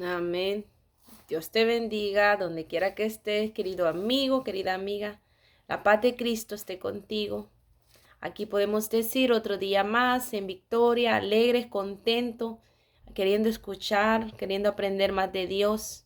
Amén. Dios te bendiga donde quiera que estés, querido amigo, querida amiga. La paz de Cristo esté contigo. Aquí podemos decir otro día más en victoria, alegres, contentos, queriendo escuchar, queriendo aprender más de Dios.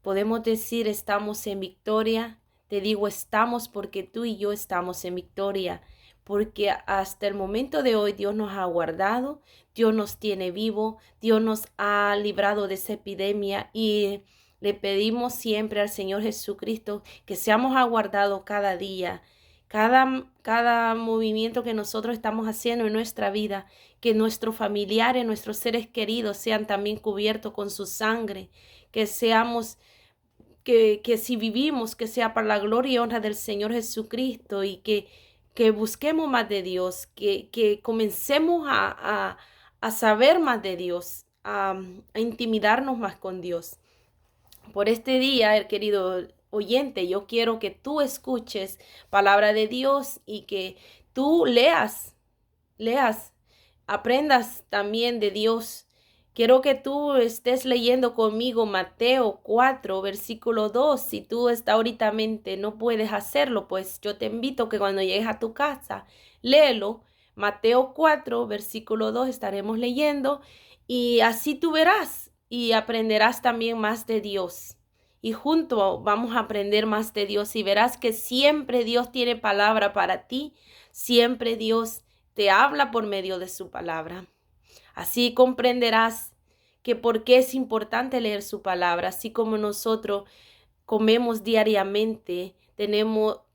Podemos decir estamos en victoria. Te digo estamos porque tú y yo estamos en victoria. Porque hasta el momento de hoy Dios nos ha guardado, Dios nos tiene vivo, Dios nos ha librado de esa epidemia y le pedimos siempre al Señor Jesucristo que seamos aguardados cada día, cada movimiento que nosotros estamos haciendo en nuestra vida, que nuestros familiares, nuestros seres queridos sean también cubiertos con su sangre, que seamos que si vivimos, que sea para la gloria y honra del Señor Jesucristo y que busquemos más de Dios, que comencemos a saber más de Dios, a intimidarnos más con Dios. Por este día, querido oyente, yo quiero que tú escuches palabra de Dios y que tú leas, aprendas también de Dios. Quiero que tú estés leyendo conmigo Mateo 4, versículo 2. Si tú está ahorita no puedes hacerlo, pues yo te invito que cuando llegues a tu casa, léelo. Mateo 4, versículo 2 estaremos leyendo y así tú verás y aprenderás también más de Dios. Y juntos vamos a aprender más de Dios y verás que siempre Dios tiene palabra para ti, siempre Dios te habla por medio de su palabra. Así comprenderás que por qué es importante leer su palabra, así como nosotros comemos diariamente,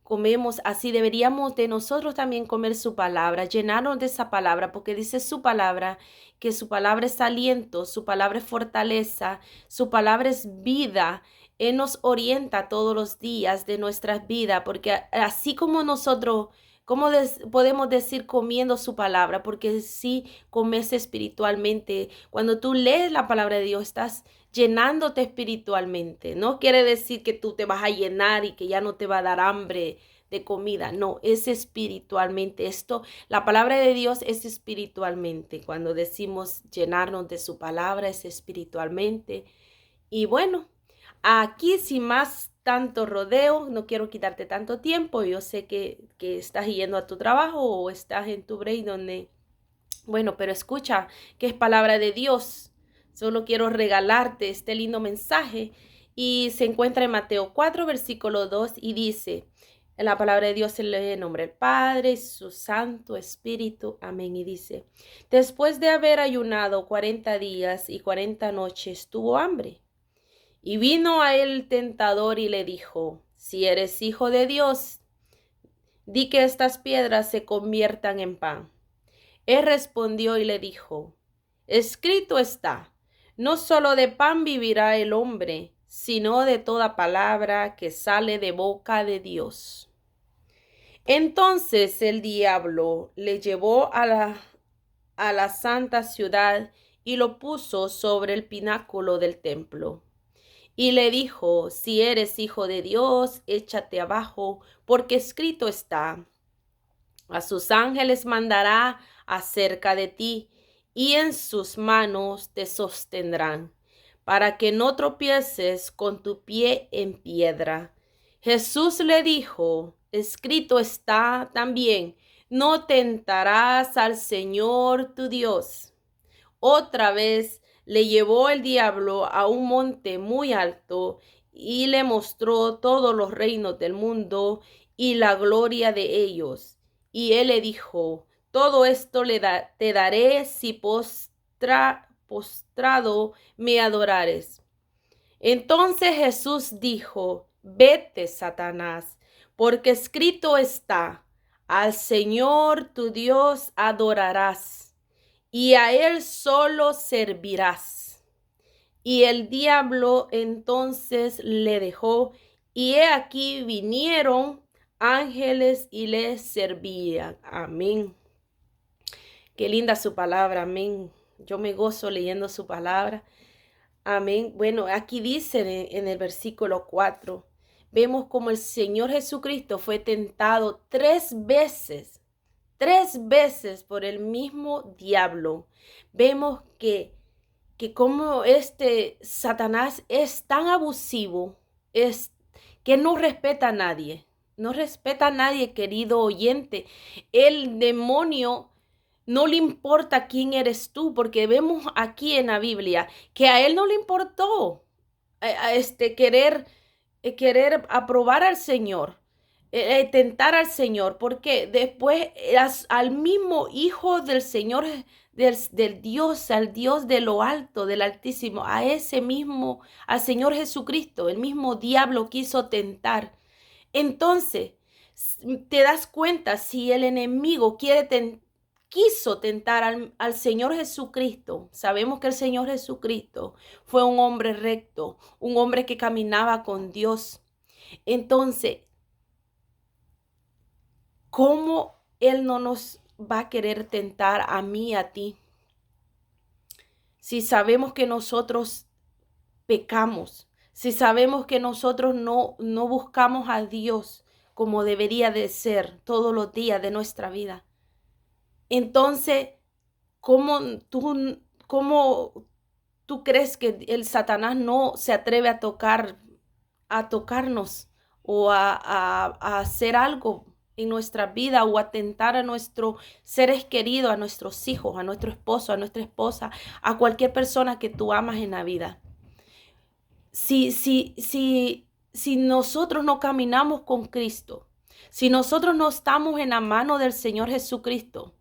comemos así, deberíamos de nosotros también comer su palabra, llenarnos de esa palabra, porque dice su palabra, que su palabra es aliento, su palabra es fortaleza, su palabra es vida. Él nos orienta todos los días de nuestras vidas, porque así como nosotros, ¿cómo podemos decir comiendo su palabra? Porque si comes espiritualmente, cuando tú lees la palabra de Dios, estás llenándote espiritualmente. No quiere decir que tú te vas a llenar y que ya no te va a dar hambre de comida. No, es espiritualmente. La palabra de Dios es espiritualmente. Cuando decimos llenarnos de su palabra, es espiritualmente. Y bueno, aquí sin más tanto rodeo, no quiero quitarte tanto tiempo. Yo sé que estás yendo a tu trabajo o estás en tu break donde, bueno, pero escucha que es palabra de Dios. Solo quiero regalarte este lindo mensaje y se encuentra en Mateo 4, versículo 2 y dice, en la palabra de Dios se lee en nombre del Padre y su Santo Espíritu. Amén. Y dice, después de haber ayunado 40 días y 40 noches, tuvo hambre. Y vino a él el tentador y le dijo, si eres hijo de Dios, di que estas piedras se conviertan en pan. Él respondió y le dijo, escrito está, no solo de pan vivirá el hombre, sino de toda palabra que sale de boca de Dios. Entonces el diablo le llevó a la santa ciudad y lo puso sobre el pináculo del templo. Y le dijo, si eres hijo de Dios, échate abajo, porque escrito está, a sus ángeles mandará acerca de ti, y en sus manos te sostendrán, para que no tropieces con tu pie en piedra. Jesús le dijo, escrito está también, no tentarás al Señor tu Dios. Otra vez le llevó el diablo a un monte muy alto y le mostró todos los reinos del mundo y la gloria de ellos. Y él le dijo, todo esto te daré si postrado me adorares. Entonces Jesús dijo, vete, Satanás, porque escrito está, al Señor tu Dios adorarás y a él solo servirás. Y el diablo entonces le dejó, y he aquí vinieron ángeles y le servían. Amén. Qué linda su palabra, amén. Yo me gozo leyendo su palabra. Amén. Bueno, aquí dice en el versículo 4, vemos como el Señor Jesucristo fue tentado tres veces por el mismo diablo. Vemos que que como este Satanás es tan abusivo, es que no respeta a nadie. No respeta a nadie, querido oyente. El demonio no le importa quién eres tú, porque vemos aquí en la Biblia que a él no le importó querer aprobar al Señor, tentar al Señor, porque después al mismo Hijo del Señor, del Dios, al Dios de lo alto, del Altísimo, a ese mismo, al Señor Jesucristo, el mismo diablo quiso tentar. Entonces, te das cuenta, si el enemigo quiso tentar al Señor Jesucristo, sabemos que el Señor Jesucristo fue un hombre recto, un hombre que caminaba con Dios. Entonces, ¿cómo Él no nos va a querer tentar a mí y a ti? Si sabemos que nosotros pecamos, si sabemos que nosotros no buscamos a Dios como debería de ser todos los días de nuestra vida. Entonces, ¿cómo cómo tú crees que el Satanás no se atreve a tocarnos o a hacer algo en nuestra vida o atentar a nuestros seres queridos, a nuestros hijos, a nuestro esposo, a nuestra esposa, a cualquier persona que tú amas en la vida? Si nosotros no caminamos con Cristo, si nosotros no estamos en la mano del Señor Jesucristo,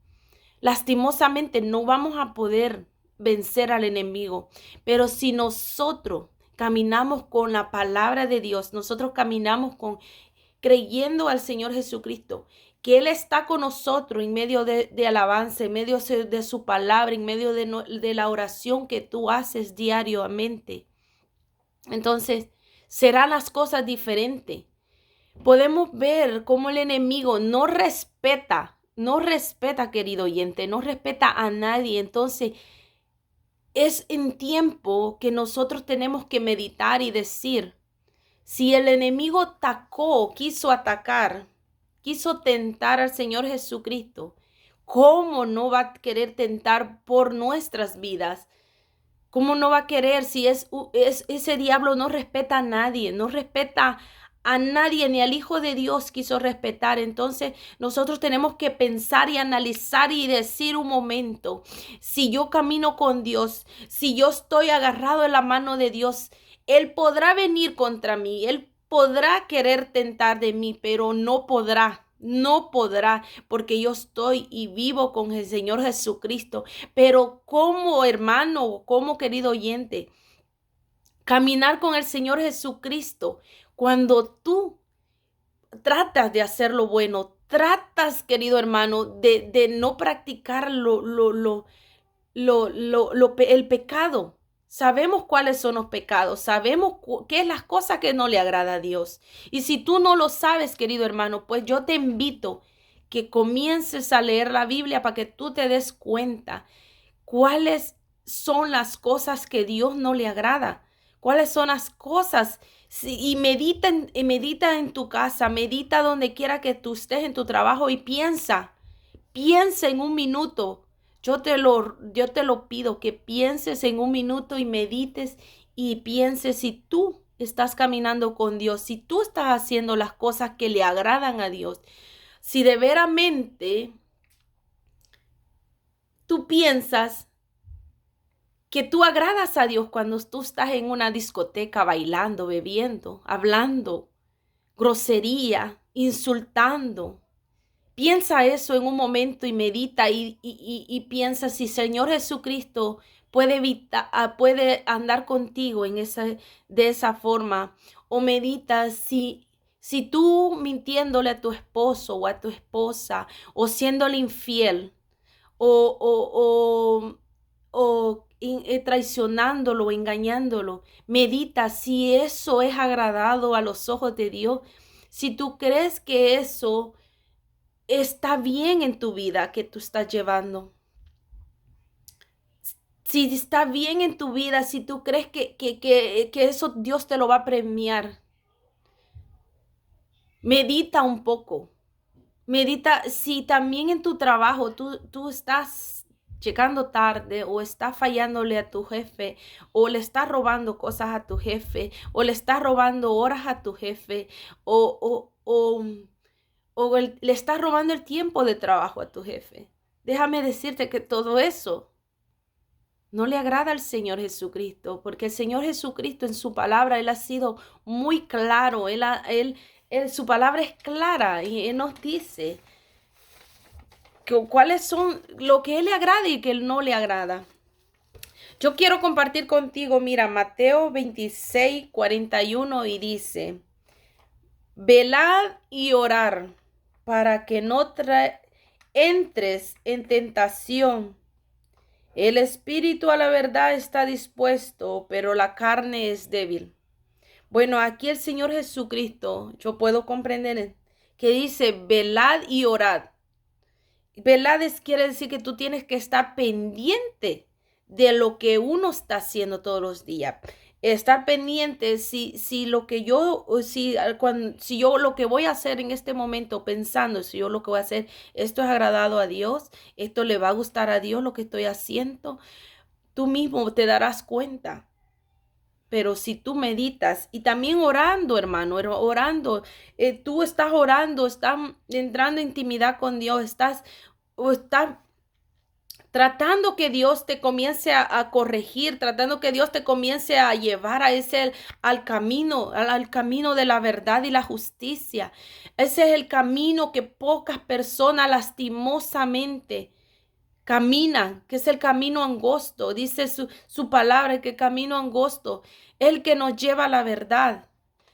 lastimosamente no vamos a poder vencer al enemigo. Pero si nosotros caminamos con la palabra de Dios, nosotros caminamos creyendo al Señor Jesucristo, que Él está con nosotros en medio de alabanza, en medio de su palabra, en medio de la oración que tú haces diariamente. Entonces, serán las cosas diferentes. Podemos ver cómo el enemigo no respeta, querido oyente, no respeta a nadie. Entonces, es en tiempo que nosotros tenemos que meditar y decir, si el enemigo quiso atacar, quiso tentar al Señor Jesucristo, ¿cómo no va a querer tentar por nuestras vidas? ¿Cómo no va a querer si ese diablo no respeta a nadie, no respeta a nadie, ni al Hijo de Dios quiso respetar? Entonces nosotros tenemos que pensar y analizar y decir un momento, si yo camino con Dios, si yo estoy agarrado en la mano de Dios, Él podrá venir contra mí, Él podrá querer tentar de mí, pero no podrá. No podrá, porque yo estoy y vivo con el Señor Jesucristo. Pero como hermano, como querido oyente, caminar con el Señor Jesucristo, cuando tú tratas de hacer lo bueno, tratas, querido hermano, de no practicar el pecado. Sabemos cuáles son los pecados, sabemos qué es las cosas que no le agrada a Dios. Y si tú no lo sabes, querido hermano, pues yo te invito que comiences a leer la Biblia para que tú te des cuenta cuáles son las cosas que Dios no le agrada, cuáles son las cosas. Y medita en tu casa, medita donde quiera que tú estés en tu trabajo y piensa en un minuto. Yo te lo pido que pienses en un minuto y medites y pienses si tú estás caminando con Dios, si tú estás haciendo las cosas que le agradan a Dios, si de veramente tú piensas que tú agradas a Dios cuando tú estás en una discoteca bailando, bebiendo, hablando, grosería, insultando. Piensa eso en un momento y medita y piensa si Señor Jesucristo puede andar contigo de esa forma. O medita si tú mintiéndole a tu esposo o a tu esposa o siéndole infiel o traicionándolo o engañándolo, medita si eso es agradado a los ojos de Dios. Si tú crees que eso está bien en tu vida que tú estás llevando. Si está bien en tu vida, si tú crees que eso Dios te lo va a premiar, medita un poco. Medita si también en tu trabajo tú estás llegando tarde o estás fallándole a tu jefe o le estás robando cosas a tu jefe o le estás robando horas a tu jefe o le estás robando el tiempo de trabajo a tu jefe. Déjame decirte que todo eso no le agrada al Señor Jesucristo, porque el Señor Jesucristo en su palabra, Él ha sido muy claro, su palabra es clara y Él nos dice cuáles son lo que Él le agrada y que Él no le agrada. Yo quiero compartir contigo, mira, Mateo 26, 41 y dice, velad y orar para que no entres en tentación. El espíritu a la verdad está dispuesto, pero la carne es débil. Bueno, aquí el Señor Jesucristo, yo puedo comprender que dice, velad y orad. Velad quiere decir que tú tienes que estar pendiente de lo que uno está haciendo todos los días. Estar pendiente si yo lo que voy a hacer en este momento, pensando si yo lo que voy a hacer, esto es agradado a Dios, esto le va a gustar a Dios lo que estoy haciendo, tú mismo te darás cuenta. Pero si tú meditas y también orando, hermano, orando, tú estás orando, estás entrando en intimidad con Dios, estás tratando que Dios te comience a corregir, tratando que Dios te comience a llevar al camino de la verdad y la justicia. Ese es el camino que pocas personas lastimosamente caminan, que es el camino angosto. Dice su palabra que el camino angosto es el que nos lleva a la verdad.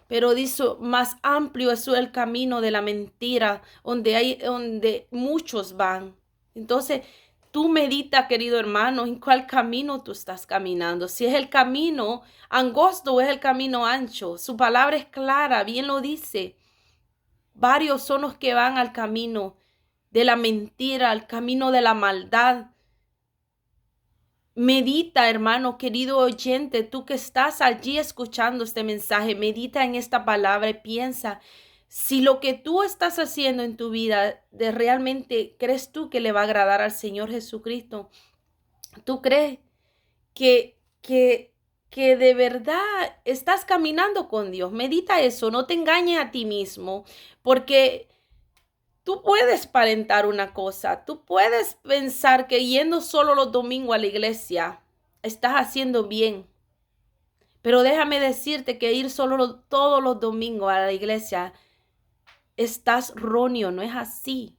Pero dice, más amplio es el camino de la mentira, donde muchos van. Entonces, tú medita, querido hermano, en cuál camino tú estás caminando. Si es el camino angosto o es el camino ancho. Su palabra es clara, bien lo dice. Varios son los que van al camino de la mentira, al camino de la maldad. Medita, hermano, querido oyente, tú que estás allí escuchando este mensaje, medita en esta palabra y piensa si lo que tú estás haciendo en tu vida realmente crees tú que le va a agradar al Señor Jesucristo. ¿Tú crees que de verdad estás caminando con Dios? Medita eso, no te engañes a ti mismo, porque tú puedes aparentar una cosa, tú puedes pensar que yendo solo los domingos a la iglesia estás haciendo bien. Pero déjame decirte que ir solo todos los domingos a la iglesia estás erróneo, no es así.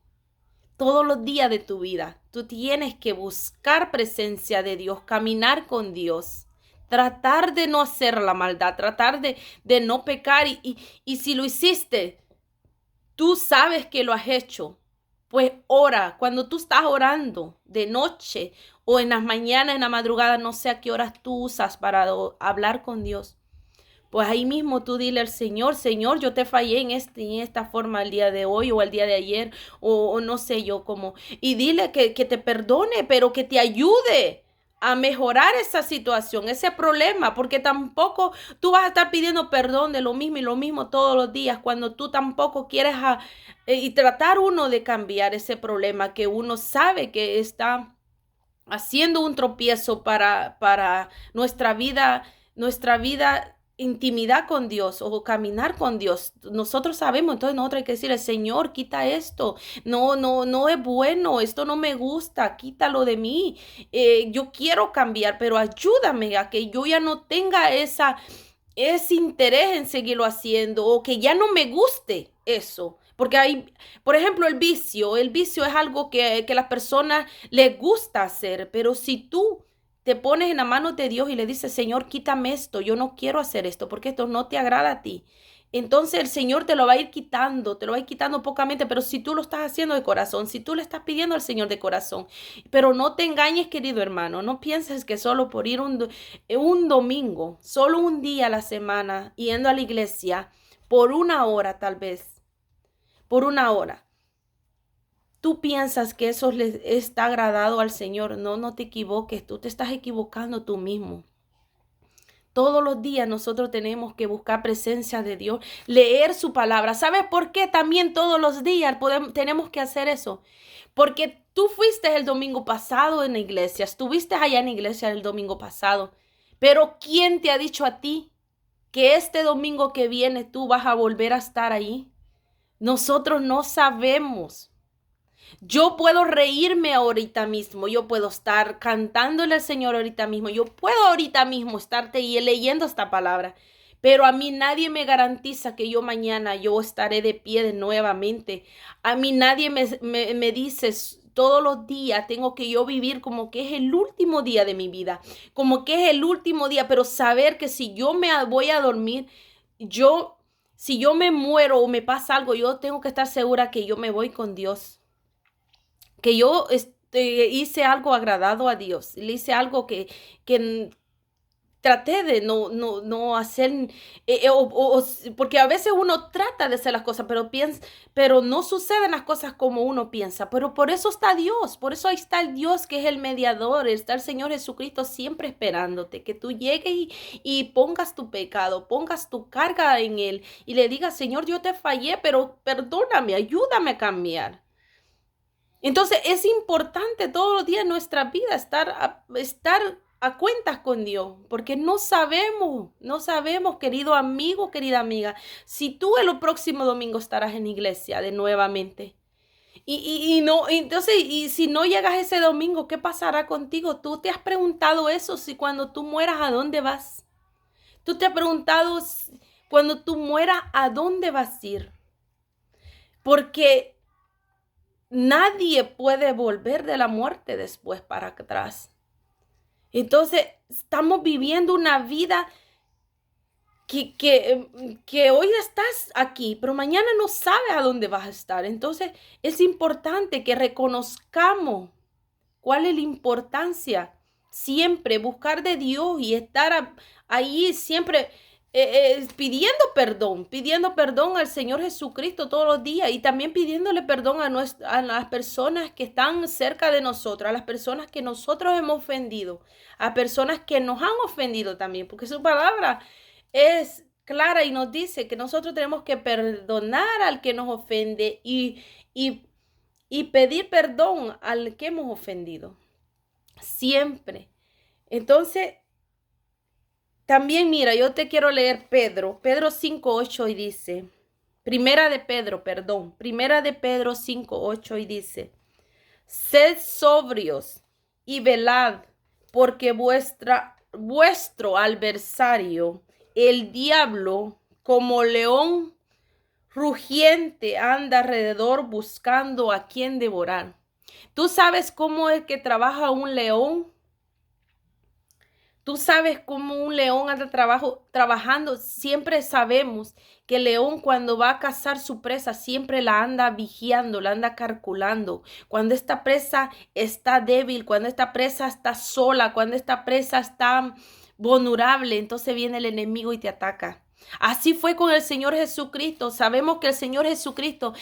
Todos los días de tu vida tú tienes que buscar presencia de Dios, caminar con Dios, tratar de no hacer la maldad, tratar de no pecar y si lo hiciste, tú sabes que lo has hecho, pues ora. Cuando tú estás orando de noche o en las mañanas, en la madrugada, no sé a qué horas tú usas para hablar con Dios. Pues ahí mismo tú dile al Señor, Señor, yo te fallé en esta forma el día de hoy o el día de ayer o no sé yo cómo. Y dile que te perdone, pero que te ayude a mejorar esa situación, ese problema, porque tampoco tú vas a estar pidiendo perdón de lo mismo y lo mismo todos los días cuando tú tampoco quieres y tratar uno de cambiar ese problema que uno sabe que está haciendo un tropiezo para nuestra vida, intimidad con Dios o caminar con Dios. Nosotros sabemos, entonces nosotros hay que decirle, Señor, quita esto, no es bueno, esto no me gusta, quítalo de mí. Yo quiero cambiar, pero ayúdame a que yo ya no tenga ese interés en seguirlo haciendo o que ya no me guste eso. Porque hay, por ejemplo, el vicio es algo que a las personas les gusta hacer, pero si tú te pones en la mano de Dios y le dices, Señor, quítame esto, yo no quiero hacer esto porque esto no te agrada a ti. Entonces el Señor te lo va a ir quitando, pocamente, pero si tú lo estás haciendo de corazón, si tú le estás pidiendo al Señor de corazón, pero no te engañes, querido hermano, no pienses que solo por ir un domingo, solo un día a la semana, yendo a la iglesia, por una hora tal vez, por una hora, tú piensas que eso le está agradado al Señor. No te equivoques, tú te estás equivocando tú mismo. Todos los días nosotros tenemos que buscar presencia de Dios, leer su palabra. ¿Sabes por qué también todos los días tenemos que hacer eso? Porque Tú fuiste el domingo pasado en la iglesia, estuviste allá en la iglesia el domingo pasado, pero ¿quién te ha dicho a ti que este domingo que viene tú vas a volver a estar ahí? Nosotros no sabemos. Yo puedo reírme ahorita mismo, yo puedo estar cantándole al Señor ahorita mismo, yo puedo ahorita mismo estarte y leyendo esta palabra, pero a mí nadie me garantiza que yo mañana yo estaré de pie de nuevamente. A mí nadie me dice todos los días tengo que yo vivir como que es el último día de mi vida, como que es el último día, pero saber que si yo me voy a dormir, si yo me muero o me pasa algo, yo tengo que estar segura que yo me voy con Dios, que yo hice algo agradado a Dios, le hice algo que traté de no hacer, porque a veces uno trata de hacer las cosas, pero no suceden las cosas como uno piensa. Pero por eso está Dios, por eso ahí está el Dios que es el mediador, está el Señor Jesucristo siempre esperándote, que tú llegues y pongas tu pecado, pongas tu carga en Él y le digas, Señor, yo te fallé, pero perdóname, ayúdame a cambiar. Entonces es importante todos los días en nuestra vida estar a cuentas con Dios, porque no sabemos, querido amigo, querida amiga, si tú el próximo domingo estarás en iglesia de nuevamente. Entonces, y si no llegas ese domingo, ¿qué pasará contigo? ¿Tú te has preguntado eso? Si cuando tú mueras, ¿a dónde vas? ¿Tú te has preguntado cuando tú mueras, ¿a dónde vas a ir? Porque nadie puede volver de la muerte después para atrás. Entonces, estamos viviendo una vida que hoy estás aquí, pero mañana no sabes a dónde vas a estar. Entonces, es importante que reconozcamos cuál es la importancia. Siempre buscar de Dios y estar ahí siempre pidiendo perdón al Señor Jesucristo todos los días y también pidiéndole perdón a las personas que están cerca de nosotros, a las personas que nosotros hemos ofendido, a personas que nos han ofendido también, porque su palabra es clara y nos dice que nosotros tenemos que perdonar al que nos ofende y pedir perdón al que hemos ofendido. Siempre. Entonces, también mira, yo te quiero leer Pedro 5:8 y dice, Primera de Pedro 5:8 y dice, sed sobrios y velad, porque vuestro adversario, el diablo, como león rugiente, anda alrededor buscando a quien devorar. ¿Tú sabes cómo es que trabaja un león? Tú sabes cómo un león anda trabajando. Siempre sabemos que el león cuando va a cazar su presa siempre la anda vigiando, la anda calculando. Cuando esta presa está débil, cuando esta presa está sola, cuando esta presa está vulnerable, entonces viene el enemigo y te ataca. Así fue con el Señor Jesucristo. Sabemos que el Señor Jesucristo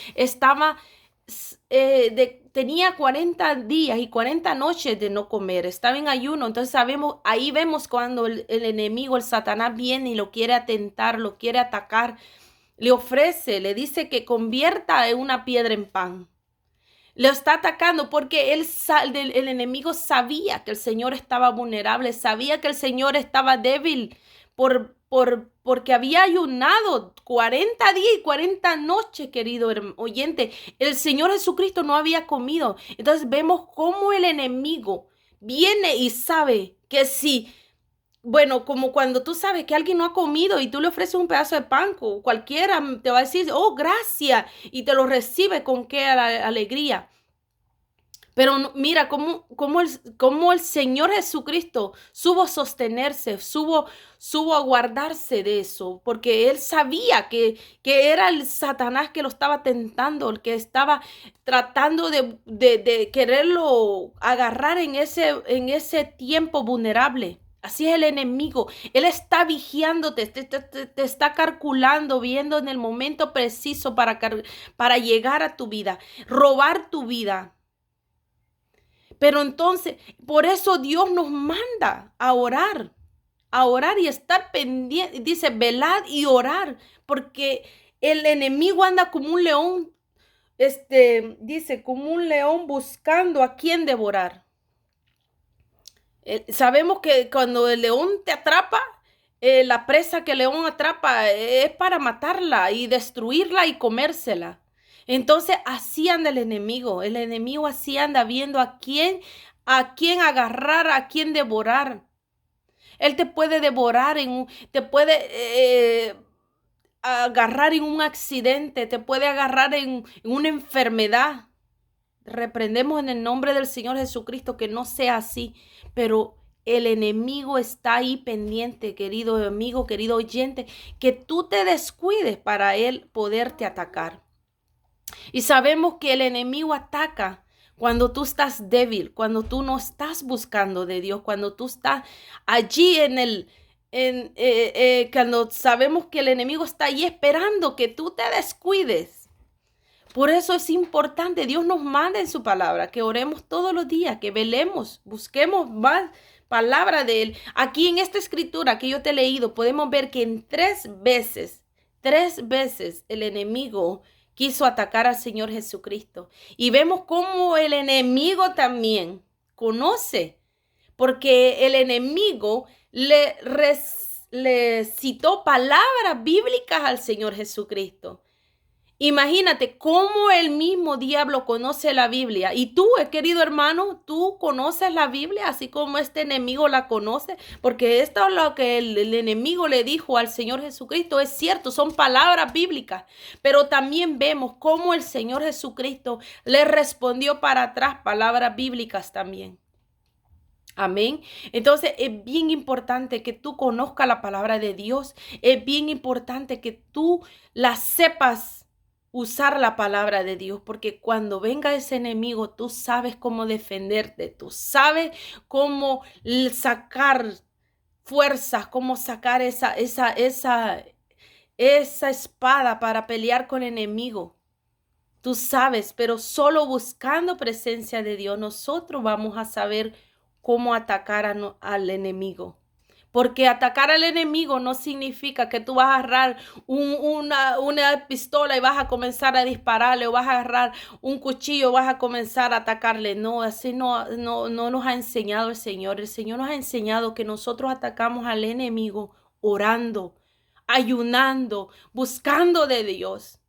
tenía 40 días y 40 noches de no comer, estaba en ayuno. Entonces ahí vemos cuando el enemigo, el Satanás, viene y lo quiere atentar, lo quiere atacar, le dice que convierta una piedra en pan. Lo está atacando porque el enemigo sabía que el Señor estaba vulnerable, sabía que el Señor estaba débil porque había ayunado 40 días y 40 noches, querido oyente. El Señor Jesucristo no había comido. Entonces vemos cómo el enemigo viene y sabe que si, bueno, como cuando tú sabes que alguien no ha comido y tú le ofreces un pedazo de pan, cualquiera te va a decir, oh, gracias, y te lo recibe con qué alegría. Pero mira cómo el Señor Jesucristo supo sostenerse, supo a guardarse de eso, porque Él sabía que era el Satanás que lo estaba tentando, el que estaba tratando de quererlo agarrar en ese tiempo vulnerable. Así es el enemigo. Él está vigiándote, te está calculando, viendo en el momento preciso para llegar a tu vida, robar tu vida. Pero entonces, por eso Dios nos manda a orar y estar pendiente. Dice, velad y orar, porque el enemigo anda como un león dice, como un león buscando a quien devorar. Sabemos que cuando el león te atrapa, la presa que el león atrapa es para matarla y destruirla y comérsela. Entonces así anda el enemigo así anda viendo a quién agarrar, a quién devorar. Él te puede devorar, te puede agarrar en un accidente, te puede agarrar en una enfermedad. Reprendemos en el nombre del Señor Jesucristo que no sea así, pero el enemigo está ahí pendiente, querido amigo, querido oyente, que tú te descuides para él poderte atacar. Y sabemos que el enemigo ataca cuando tú estás débil, cuando tú no estás buscando de Dios, cuando tú estás allí cuando sabemos que el enemigo está allí esperando que tú te descuides. Por eso es importante, Dios nos manda en su palabra que oremos todos los días, que velemos, busquemos más palabra de Él. Aquí en esta escritura que yo te he leído, podemos ver que en tres veces el enemigo quiso atacar al Señor Jesucristo. Y vemos cómo el enemigo también conoce, porque el enemigo le citó palabras bíblicas al Señor Jesucristo. Imagínate cómo el mismo diablo conoce la Biblia. Y tú, querido hermano, tú conoces la Biblia así como este enemigo la conoce. Porque esto es lo que el enemigo le dijo al Señor Jesucristo. Es cierto, son palabras bíblicas. Pero también vemos cómo el Señor Jesucristo le respondió para atrás palabras bíblicas también. Amén. Entonces es bien importante que tú conozcas la palabra de Dios. Es bien importante que tú la sepas usar la palabra de Dios, porque cuando venga ese enemigo, tú sabes cómo defenderte, tú sabes cómo sacar fuerzas, cómo sacar esa espada para pelear con el enemigo. Tú sabes, pero solo buscando presencia de Dios, nosotros vamos a saber cómo atacar al enemigo. Porque atacar al enemigo no significa que tú vas a agarrar una pistola y vas a comenzar a dispararle, o vas a agarrar un cuchillo, vas a comenzar a atacarle. No, así no nos ha enseñado el Señor. El Señor nos ha enseñado que nosotros atacamos al enemigo orando, ayunando, buscando de Dios.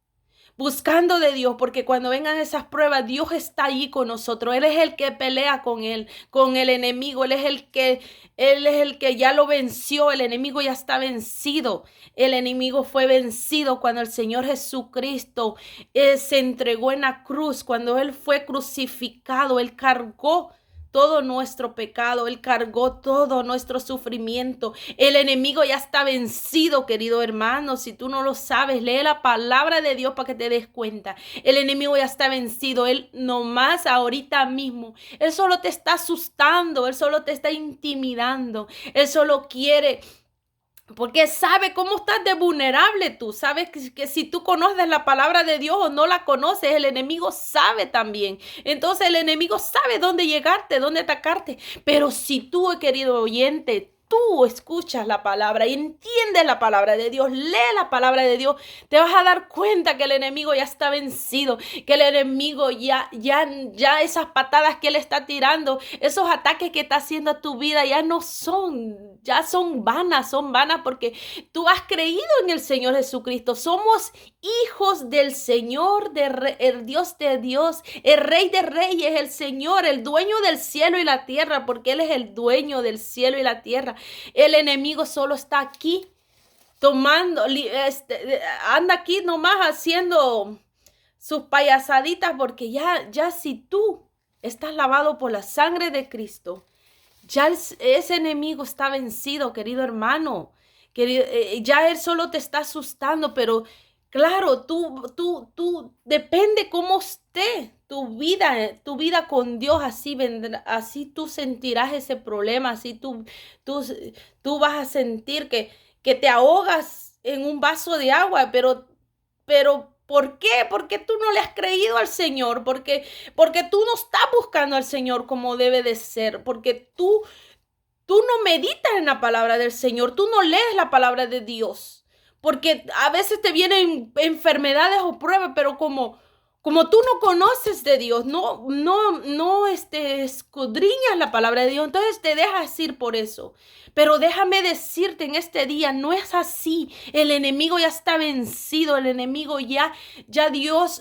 Buscando de Dios, porque cuando vengan esas pruebas, Dios está allí con nosotros. Él es el que pelea con el enemigo. Él es el que ya lo venció. El enemigo ya está vencido. El enemigo fue vencido cuando el Señor Jesucristo se entregó en la cruz. Cuando Él fue crucificado, Él cargó todo nuestro pecado, Él cargó todo nuestro sufrimiento. El enemigo ya está vencido, querido hermano. Si tú no lo sabes, lee la palabra de Dios para que te des cuenta. El enemigo ya está vencido. Él nomás ahorita mismo, Él solo te está asustando, Él solo te está intimidando. Él solo quiere... Porque sabe cómo estás de vulnerable tú. Sabes que si tú conoces la palabra de Dios o no la conoces, el enemigo sabe también. Entonces el enemigo sabe dónde llegarte, dónde atacarte. Pero si tú, querido oyente, tú escuchas la palabra y entiendes la palabra de Dios, lee la palabra de Dios, te vas a dar cuenta que el enemigo ya está vencido, que el enemigo ya esas patadas que él está tirando, esos ataques que está haciendo a tu vida ya son vanas porque tú has creído en el Señor Jesucristo. Somos hijos del Señor, el Dios de Dios, el Rey de Reyes, el Señor, el dueño del cielo y la tierra, porque Él es el dueño del cielo y la tierra. El enemigo solo está aquí anda aquí nomás haciendo sus payasaditas, porque ya si tú estás lavado por la sangre de Cristo, ya ese enemigo está vencido, querido hermano. Ya él solo te está asustando, pero claro, tú depende cómo esté tu vida con Dios, así vendrá, así tú sentirás ese problema, así tú vas a sentir que te ahogas en un vaso de agua, pero ¿por qué? Porque tú no le has creído al Señor, porque tú no estás buscando al Señor como debe de ser, porque tú no meditas en la palabra del Señor, tú no lees la palabra de Dios, porque a veces te vienen enfermedades o pruebas, pero como como tú no conoces de Dios, no escudriñas la palabra de Dios, entonces te dejas ir por eso. Pero déjame decirte en este día, no es así. El enemigo ya está vencido, el enemigo ya Dios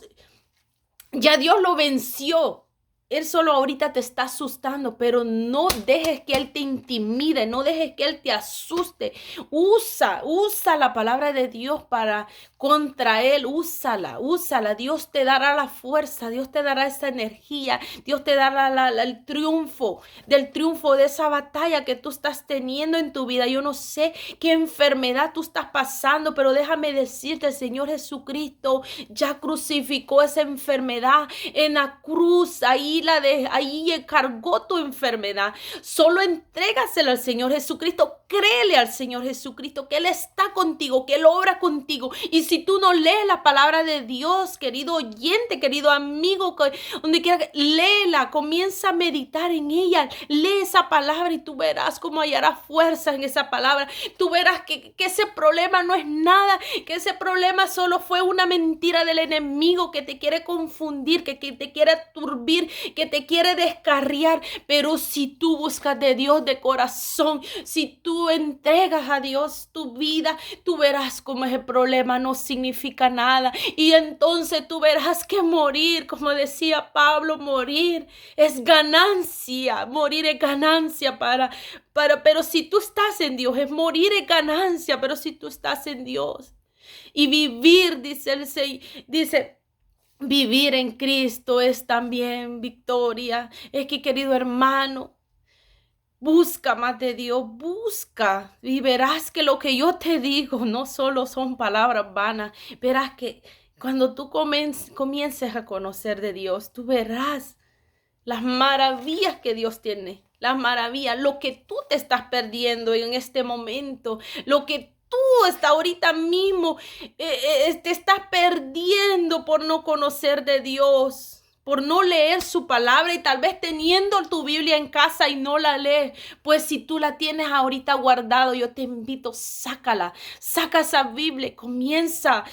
lo venció. Él solo ahorita te está asustando, pero no dejes que Él te intimide, no dejes que Él te asuste. Usa la palabra de Dios para contra Él, úsala. Dios te dará la fuerza, Dios te dará esa energía, Dios te dará el triunfo, del triunfo de esa batalla que tú estás teniendo en tu vida. Yo no sé qué enfermedad tú estás pasando, pero déjame decirte, el Señor Jesucristo ya crucificó esa enfermedad en la cruz, ahí cargó tu enfermedad. Solo entrégaselo al Señor Jesucristo, créele al Señor Jesucristo que Él está contigo, que Él obra contigo. Y si tú no lees la palabra de Dios, querido oyente, querido amigo, donde quiera que léela, comienza a meditar en ella, lee esa palabra y tú verás cómo hallarás fuerza en esa palabra. Tú verás que ese problema no es nada, que ese problema solo fue una mentira del enemigo que te quiere confundir, que te quiere turbir, que te quiere descarriar. Pero si tú buscas de Dios de corazón, si tú entregas a Dios tu vida, tú verás cómo ese problema no significa nada. Y entonces tú verás que morir, como decía Pablo, morir es ganancia. Morir es ganancia pero si tú estás en Dios, es morir es ganancia, pero si tú estás en Dios. Y vivir, dice, vivir en Cristo es también victoria. Es que, querido hermano, busca más de Dios, busca y verás que lo que yo te digo no solo son palabras vanas. Verás que cuando tú comiences a conocer de Dios, tú verás las maravillas que Dios tiene, las maravillas, lo que tú te estás perdiendo en este momento, lo que tú hasta ahorita mismo te estás perdiendo por no conocer de Dios, por no leer su palabra y tal vez teniendo tu Biblia en casa y no la lees. Pues si tú la tienes ahorita guardado, yo te invito, sácala, saca esa Biblia, comienza,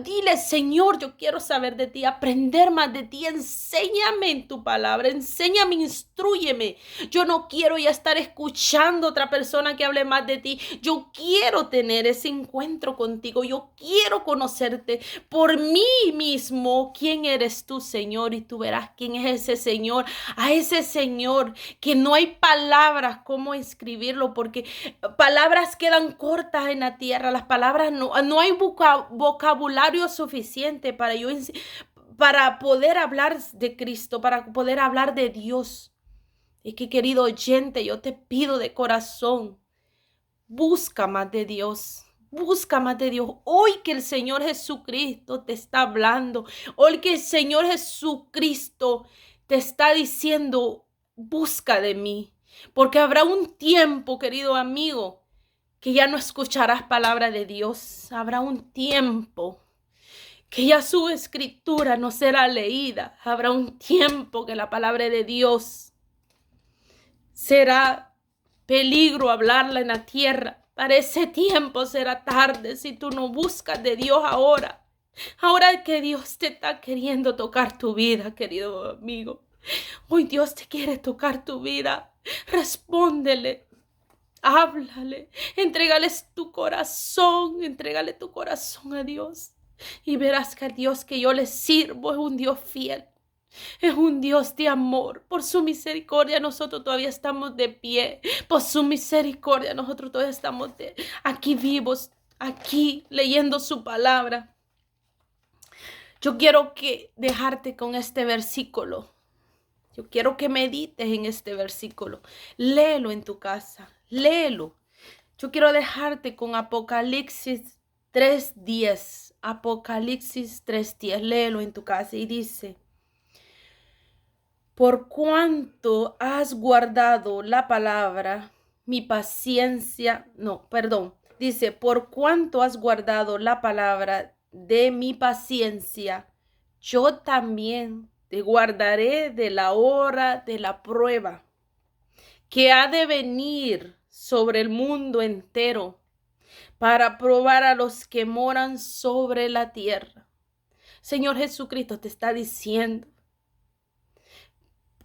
dile, Señor, yo quiero saber de ti, aprender más de ti, enséñame en tu palabra, enséñame, instrúyeme. Yo no quiero ya estar escuchando a otra persona que hable más de ti. Yo quiero tener ese encuentro contigo, yo quiero conocerte por mí mismo. ¿Quién eres tú, Señor? Y tú verás quién es ese Señor, a ese Señor que no hay palabras cómo escribirlo, porque palabras quedan cortas en la tierra, las palabras no hay vocabulario suficiente para poder hablar de Cristo, para poder hablar de Dios. Es que, querido oyente, yo te pido de corazón, busca más de Dios. Busca más de Dios. Hoy que el Señor Jesucristo te está hablando. Hoy que el Señor Jesucristo te está diciendo, busca de mí. Porque habrá un tiempo, querido amigo, que ya no escucharás palabra de Dios. Habrá un tiempo que ya su escritura no será leída. Habrá un tiempo que la palabra de Dios será peligro hablarla en la tierra. Para ese tiempo será tarde si tú no buscas de Dios ahora. Ahora que Dios te está queriendo tocar tu vida, querido amigo. Hoy Dios te quiere tocar tu vida. Respóndele. Háblale. Entrégales tu corazón. Entrégale tu corazón a Dios. Y verás que el Dios que yo le sirvo es un Dios fiel. Es un Dios de amor. Por su misericordia nosotros todavía estamos de pie. Por su misericordia nosotros todavía estamos aquí vivos, aquí leyendo su palabra. Yo quiero dejarte con este versículo. Yo quiero que medites en este versículo. Léelo en tu casa. Léelo. Yo quiero dejarte con Apocalipsis 3:10. Apocalipsis 3:10. Léelo en tu casa y dice: por cuanto has guardado la palabra, mi paciencia, dice, por cuanto has guardado la palabra de mi paciencia, yo también te guardaré de la hora de la prueba que ha de venir sobre el mundo entero para probar a los que moran sobre la tierra. Señor Jesucristo te está diciendo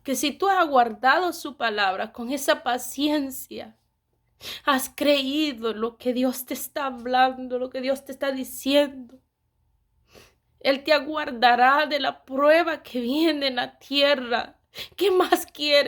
que si tú has guardado su palabra con esa paciencia, has creído lo que Dios te está hablando, lo que Dios te está diciendo, Él te aguardará de la prueba que viene en la tierra. ¿Qué más quieres?